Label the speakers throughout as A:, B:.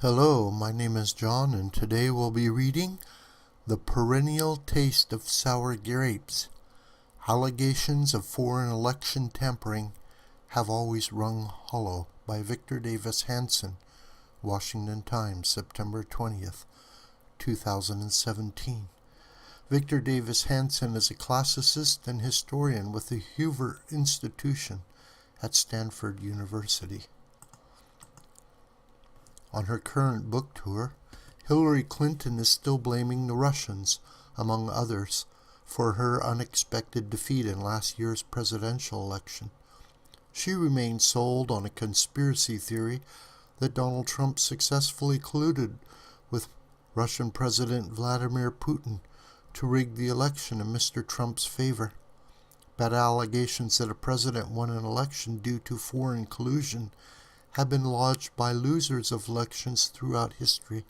A: Hello, my name is John, and today we'll be reading The Perennial Taste of Sour Grapes. Allegations of Foreign Election Tampering Have Always Rung Hollow by Victor Davis Hanson, Washington Times, September 20th, 2017. Victor Davis Hanson is a classicist and historian with the Hoover Institution at Stanford University. On her current book tour, Hillary Clinton is still blaming the Russians, among others, for her unexpected defeat in last year's presidential election. She remains sold on a conspiracy theory that Donald Trump successfully colluded with Russian President Vladimir Putin to rig the election in Mr. Trump's favor. But allegations that a president won an election due to foreign collusion have been lodged by losers of elections throughout history.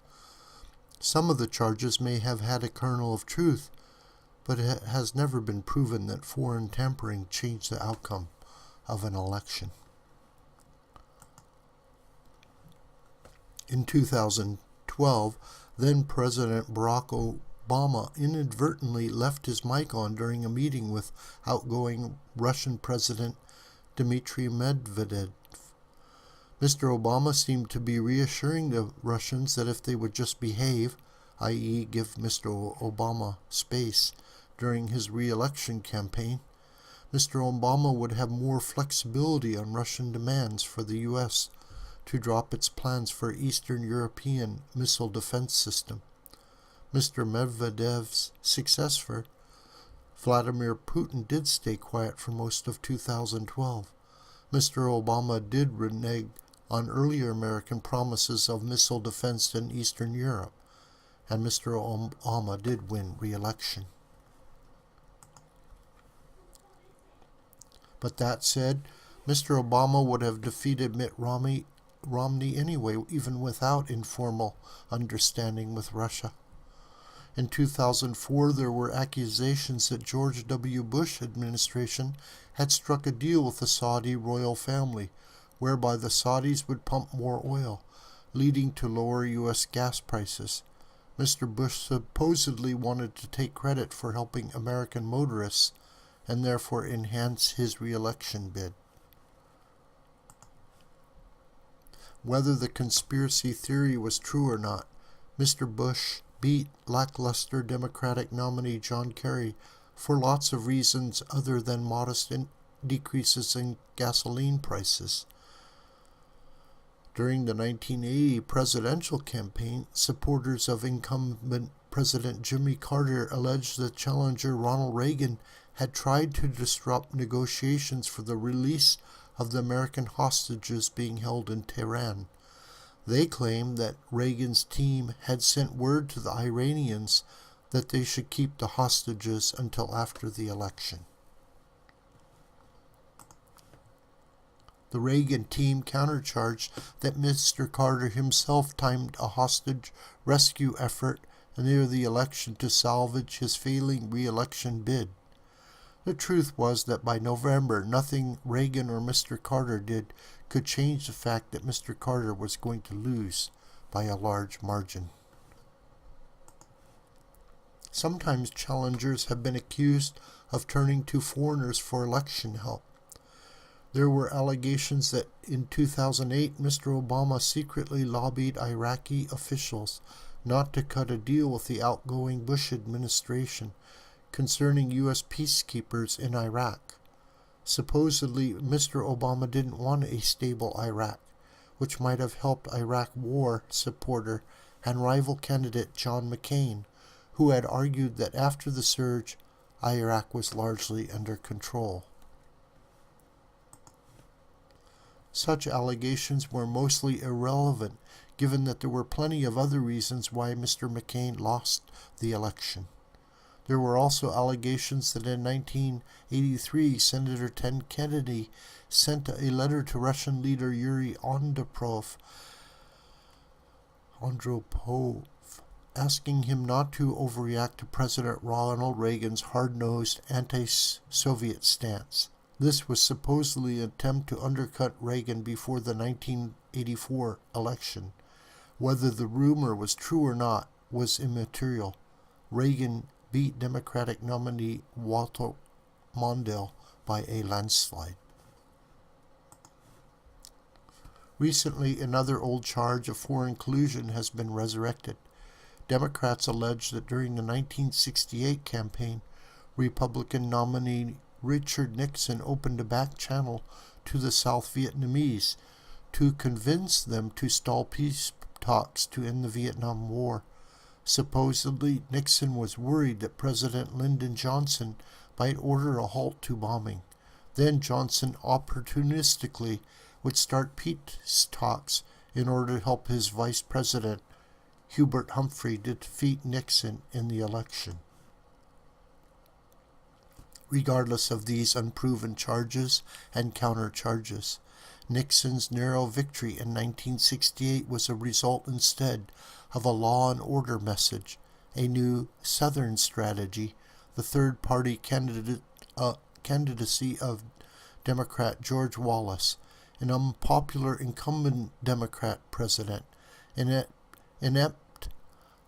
A: Some of the charges may have had a kernel of truth, but it has never been proven that foreign tampering changed the outcome of an election. In 2012, then-President Barack Obama inadvertently left his mic on during a meeting with outgoing Russian President Dmitry Medvedev. Mr. Obama seemed to be reassuring the Russians that if they would just behave, i.e. give Mr. Obama space during his re-election campaign, Mr. Obama would have more flexibility on Russian demands for the U.S. to drop its plans for Eastern European missile defense system. Mr. Medvedev's successor, Vladimir Putin, did stay quiet for most of 2012. Mr. Obama did renege on earlier American promises of missile defense in Eastern Europe, and Mr. Obama did win re-election. But that said, Mr. Obama would have defeated Mitt Romney anyway, even without informal understanding with Russia. In 2004, there were accusations that George W. Bush administration had struck a deal with the Saudi royal family, whereby the Saudis would pump more oil, leading to lower U.S. gas prices. Mr. Bush supposedly wanted to take credit for helping American motorists and therefore enhance his re-election bid. Whether the conspiracy theory was true or not, Mr. Bush beat lackluster Democratic nominee John Kerry for lots of reasons other than modest decreases in gasoline prices. During the 1980 presidential campaign, supporters of incumbent President Jimmy Carter alleged that challenger Ronald Reagan had tried to disrupt negotiations for the release of the American hostages being held in Tehran. They claimed that Reagan's team had sent word to the Iranians that they should keep the hostages until after the election. The Reagan team countercharged that Mr. Carter himself timed a hostage rescue effort near the election to salvage his failing re-election bid. The truth was that by November, nothing Reagan or Mr. Carter did could change the fact that Mr. Carter was going to lose by a large margin. Sometimes challengers have been accused of turning to foreigners for election help. There were allegations that in 2008, Mr. Obama secretly lobbied Iraqi officials not to cut a deal with the outgoing Bush administration concerning U.S. peacekeepers in Iraq. Supposedly, Mr. Obama didn't want a stable Iraq, which might have helped Iraq war supporter and rival candidate John McCain, who had argued that after the surge, Iraq was largely under control. Such allegations were mostly irrelevant, given that there were plenty of other reasons why Mr. McCain lost the election. There were also allegations that in 1983, Senator Ted Kennedy sent a letter to Russian leader Yuri Andropov asking him not to overreact to President Ronald Reagan's hard-nosed anti-Soviet stance. This was supposedly an attempt to undercut Reagan before the 1984 election. Whether the rumor was true or not was immaterial. Reagan beat Democratic nominee Walter Mondale by a landslide. Recently, another old charge of foreign collusion has been resurrected. Democrats allege that during the 1968 campaign, Republican nominee Richard Nixon opened a back channel to the South Vietnamese to convince them to stall peace talks to end the Vietnam War. Supposedly, Nixon was worried that President Lyndon Johnson might order a halt to bombing. Then Johnson opportunistically would start peace talks in order to help his vice president, Hubert Humphrey, defeat Nixon in the election. Regardless of these unproven charges and counter-charges, Nixon's narrow victory in 1968 was a result instead of a law and order message, a new Southern strategy, the third-party candidacy of Democrat George Wallace, an unpopular incumbent Democrat president, an inept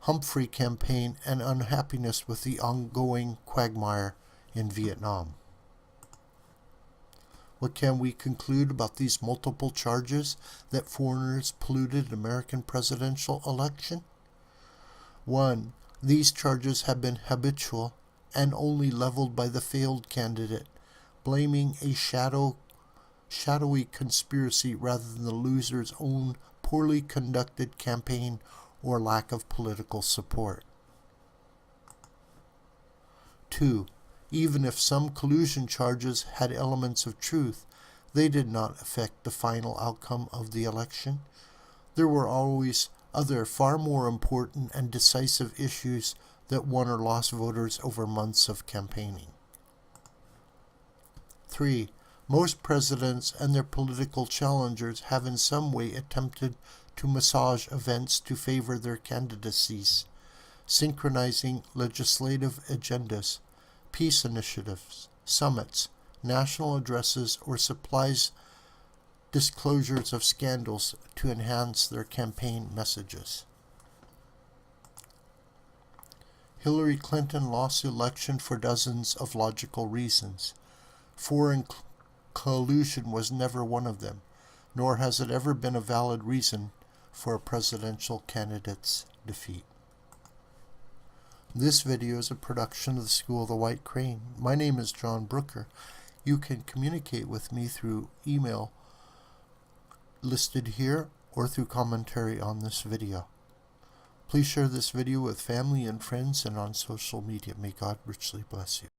A: Humphrey campaign, and unhappiness with the ongoing quagmire in Vietnam. What can we conclude about these multiple charges that foreigners polluted American presidential election? 1. These charges have been habitual and only leveled by the failed candidate, blaming a shadowy conspiracy rather than the loser's own poorly conducted campaign or lack of political support. 2. Even if some collusion charges had elements of truth, they did not affect the final outcome of the election. There were always other far more important and decisive issues that won or lost voters over months of campaigning. 3. Most presidents and their political challengers have in some way attempted to massage events to favor their candidacies, synchronizing legislative agendas, peace initiatives, summits, national addresses, or supplies disclosures of scandals to enhance their campaign messages. Hillary Clinton lost the election for dozens of logical reasons. Foreign collusion was never one of them, nor has it ever been a valid reason for a presidential candidate's defeat. This video is a production of the School of the White Crane. My name is John Brooker. You can communicate with me through email listed here or through commentary on this video. Please share this video with family and friends and on social media. May God richly bless you.